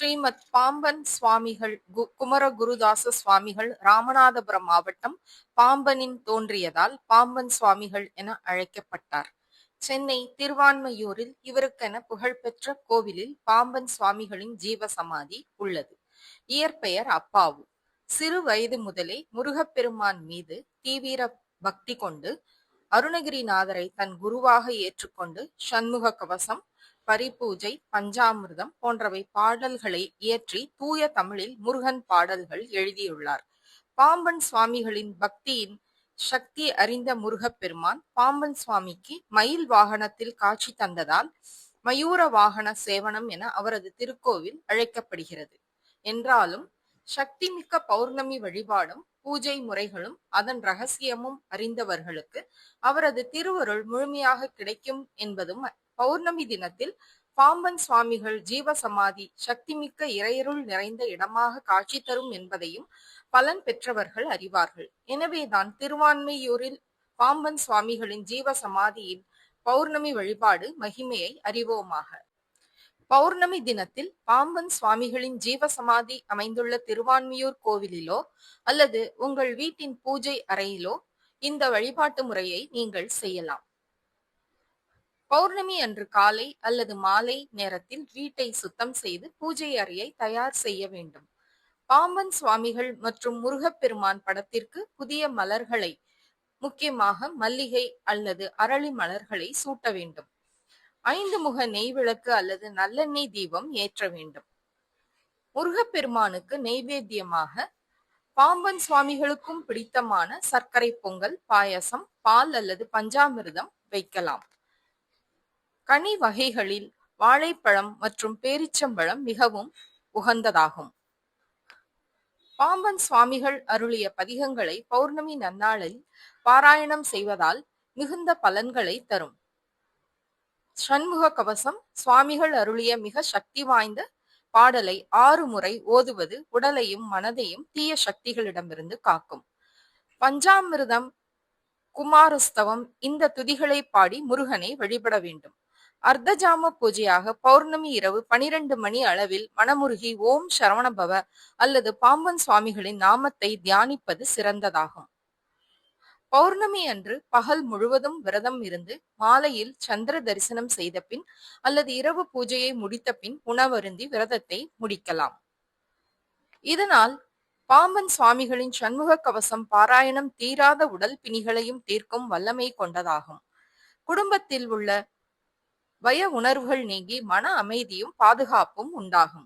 ஸ்ரீமத் பாம்பன் சுவாமிகள் குமரகுருதாச சுவாமிகள் ராமநாதபுரம் மாவட்டம் பாம்பனின் தோன்றியதால் பாம்பன் சுவாமிகள் என அழைக்கப்பட்டார். சென்னை திருவான்மையூரில் இவருக்கென புகழ்பெற்ற கோவிலில் பாம்பன் சுவாமிகளின் ஜீவ சமாதி உள்ளது. இயற்பெயர் அப்பாவு. சிறு வயது முதலே முருகப்பெருமான் மீது தீவிர பக்தி கொண்டு அருணகிரிநாதரை தன் குருவாக ஏற்றுக்கொண்டு சண்முக கவசம், பரிபூஜை, பஞ்சாமிர்தம் போன்றவை பாடல்களை இயற்றி தூய தமிழில் முருகன் பாடல்கள் எழுதியுள்ளார். பாம்பன் சுவாமிகளின் பக்தியின் சக்தி அறிந்த முருகப்பெருமான் பாம்பன் சுவாமிக்கு மயில் வாகனத்தில் காட்சி தந்ததால் மயூர வாகன சேவனம் என அவரது திருக்கோவில் அழைக்கப்படுகிறது. என்றாலும் சக்தி மிக்க பௌர்ணமி வழிபாடும் பூஜை முறைகளும் அதன் ரகசியமும் அறிந்தவர்களுக்கு அவரது திருவருள் முழுமையாக கிடைக்கும் என்பதும் பௌர்ணமி தினத்தில் பாம்பன் சுவாமிகள் ஜீவ சமாதி சக்திமிக்க இறையருள் நிறைந்த இடமாக காட்சி தரும் என்பதையும் பலன் பெற்றவர்கள் அறிவார்கள். எனவேதான் திருவான்மையூரில் பாம்பன் சுவாமிகளின் ஜீவ சமாதியின் பௌர்ணமி வழிபாடு மகிமையை அறிவோமாக. பௌர்ணமி தினத்தில் பாம்பன் சுவாமிகளின் ஜீவ சமாதி அமைந்துள்ள திருவான்மியூர் கோவிலிலோ அல்லது உங்கள் வீட்டின் பூஜை அறையிலோ இந்த வழிபாட்டு முறையை நீங்கள் செய்யலாம். பௌர்ணமி அன்று காலை அல்லது மாலை நேரத்தில் வீட்டை சுத்தம் செய்து பூஜை அறையை தயார் செய்ய வேண்டும். பாம்பன் சுவாமிகள் மற்றும் முருகப்பெருமான் படத்திற்கு புதிய மலர்களை, முக்கியமாக மல்லிகை அல்லது அரளி மலர்களை சூட்ட வேண்டும். 5 முக நெய் விளக்கு அல்லது நல்லெண்ணெய் தீபம் ஏற்ற வேண்டும். முருகப்பெருமானுக்கு நெய்வேத்தியமாக பாம்பன் சுவாமிகளுக்கும் பிடித்தமான சர்க்கரை பொங்கல், பாயசம், பால் அல்லது பஞ்சாமிர்தம் வைக்கலாம். கனி வகைகளில் வாழைப்பழம் மற்றும் பேரிச்சம்பழம் மிகவும் உகந்ததாகும். பாம்பன் சுவாமிகள் அருளிய பதிகங்களை பௌர்ணமி நன்னாளில் பாராயணம் செய்வதால் மிகுந்த பலன்களை தரும். சண்முக கவசம் சுவாமிகள் அருளிய மிக சக்தி வாய்ந்த பாடலை 6 முறை ஓதுவது உடலையும் மனதையும் தீய சக்திகளிடமிருந்து காக்கும். பஞ்சாமிர்தம், குமாரஸ்தவம் இந்த துதிகளை பாடி முருகனை வழிபட வேண்டும். அர்த்தஜாம பூஜையாக பௌர்ணமி இரவு 12 மணி அளவில் மனமுருகி ஓம் சரவணபவ அல்லது பாம்பன் சுவாமிகளின் நாமத்தை தியானிப்பது சிறந்ததாகும். பௌர்ணமி அன்று பகல் முழுவதும் விரதம் இருந்து மாலையில் சந்திர தரிசனம் செய்த பின் அல்லது இரவு பூஜையை முடித்த பின் உணவருந்தி விரதத்தை முடிக்கலாம். இதனால் பாம்பன் சுவாமிகளின் சண்முக கவசம் பாராயணம் தீராத உடல் பிணிகளையும் தீர்க்கும் வல்லமை கொண்டதாகும். குடும்பத்தில் உள்ள பய உணர்வுகள் நீங்கி மன அமைதியும் பாதுகாப்பும் உண்டாகும்.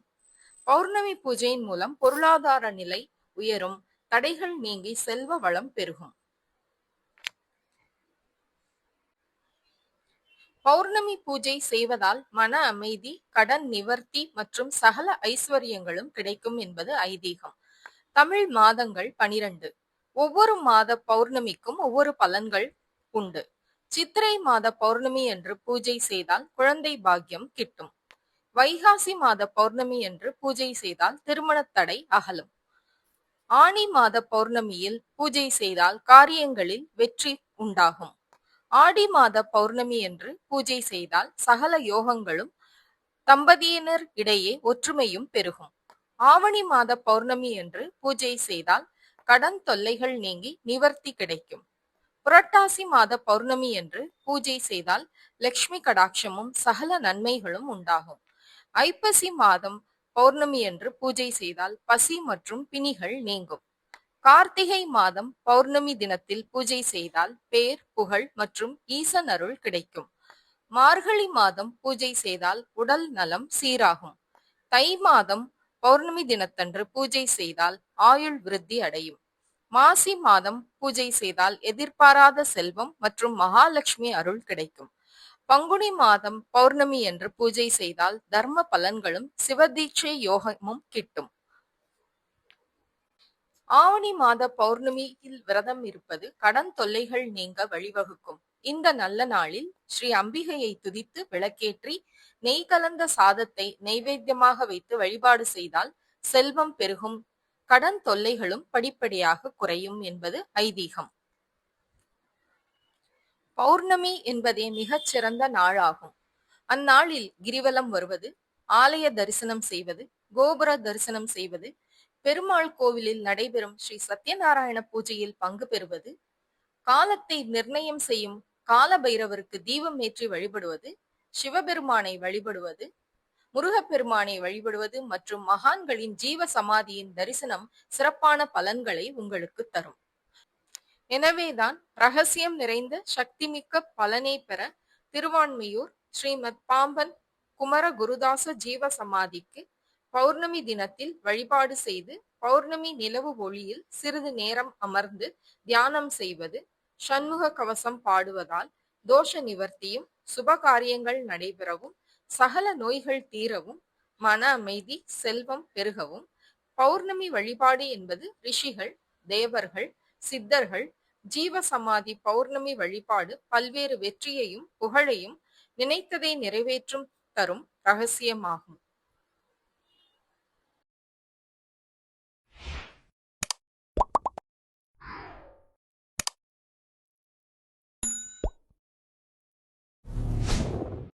பௌர்ணமி பூஜையின் மூலம் பொருளாதார நிலை உயரும், தடைகள் நீங்கி செல்வ வளம் பெருகும். பௌர்ணமி பூஜை செய்வதால் மன அமைதி, கடன் நிவர்த்தி மற்றும் சகல ஐஸ்வர்யங்களும் கிடைக்கும் என்பது ஐதீகம். தமிழ் மாதங்கள் 12. ஒவ்வொரு மாத பௌர்ணமிக்கும் ஒவ்வொரு பலன்கள் உண்டு. சித்திரை மாத பௌர்ணமி என்று பூஜை செய்தால் குழந்தை பாக்கியம் கிட்டும். வைகாசி மாத பௌர்ணமி என்று பூஜை செய்தால் திருமணத் தடை அகலும். ஆனி மாத பௌர்ணமியில் பூஜை செய்தால் காரியங்களில் வெற்றி உண்டாகும். ஆடி மாத பௌர்ணமி என்று பூஜை செய்தால் சகல யோகங்களும், தம்பதியினர் இடையே ஒற்றுமையும் பெருகும். ஆவணி மாத பௌர்ணமி என்று பூஜை செய்தால் கடன் தொல்லைகள் நீங்கி நிவர்த்தி கிடைக்கும். புரட்டாசி மாத பௌர்ணமி என்று பூஜை செய்தால் லட்சுமி கடாட்சமும் சகல நன்மைகளும் உண்டாகும். ஐப்பசி மாதம் பௌர்ணமி என்று பூஜை செய்தால் பசி மற்றும் பிணிகள் நீங்கும். கார்த்திகை மாதம் பௌர்ணமி தினத்தில் பூஜை செய்தால் பேர், புகழ் மற்றும் ஈசன் அருள் கிடைக்கும். மார்கழி மாதம் பூஜை செய்தால் உடல் நலம் சீராகும். தை மாதம் பௌர்ணமி தினத்தன்று பூஜை செய்தால் ஆயுள் விருத்தி அடையும். மாசி மாதம் பூஜை செய்தால் எதிர்பாராத செல்வம் மற்றும் மகாலட்சுமி அருள் கிடைக்கும். பங்குனி மாதம் பௌர்ணமி என்று பூஜை செய்தால் தர்ம பலன்களும் சிவதீட்சை யோகமும் கிட்டும். ஆவணி மாத பௌர்ணமியில் விரதம் இருப்பது கடன் தொல்லைகள் நீங்க வழிவகுக்கும். இந்த நல்ல நாளில் ஸ்ரீ அம்பிகையை துதித்து விளக்கேற்றி நெய் கலந்த சாதத்தை நைவேத்தியமாக வைத்து வழிபாடு செய்தால் செல்வம் பெருகும், கடன் தொல்லைகளும் படிப்படியாக குறையும் என்பது ஐதீகம். பௌர்ணமி என்பதே மிகச் சிறந்த நாளாகும். அந்நாளில் கிரிவலம் வருவது, ஆலய தரிசனம் செய்வது, கோபுர தரிசனம் செய்வது, பெருமாள் கோவிலில் நடைபெறும் ஸ்ரீ சத்யநாராயண பூஜையில் பங்கு பெறுவது, காலத்தை நிர்ணயம் செய்யும் கால பைரவருக்கு தீபம் ஏற்றி வழிபடுவது, சிவபெருமானை வழிபடுவது, முருகப்பெருமானை வழிபடுவது மற்றும் மகான்களின் ஜீவ சமாதியின் தரிசனம் சிறப்பான பலன்களை உங்களுக்கு தரும். எனவேதான் ரகசியம் நிறைந்த சக்திமிக்க பலனை பெற திருவான்மியூர் ஸ்ரீமத் பாம்பன் குமர குருதாச ஜீவ சமாதிக்கு பௌர்ணமி தினத்தில் வழிபாடு செய்து பௌர்ணமி நிலவு ஒளியில் சிறிது நேரம் அமர்ந்து தியானம் செய்வது, சண்முக கவசம் பாடுவதால் தோஷ நிவர்த்தியும் சுப காரியங்கள் நடைபெறவும் சகல நோய்கள் தீரவும் மன அமைதி செல்வம் பெருகவும். பௌர்ணமி வழிபாடு என்பது ரிஷிகள், தேவர்கள், சித்தர்கள் ஜீவ சமாதி பௌர்ணமி வழிபாடு பல்வேறு வெற்றியையும் புகழையும் நினைத்ததை நிறைவேற்றும் தரும் ரகசியமாகும்.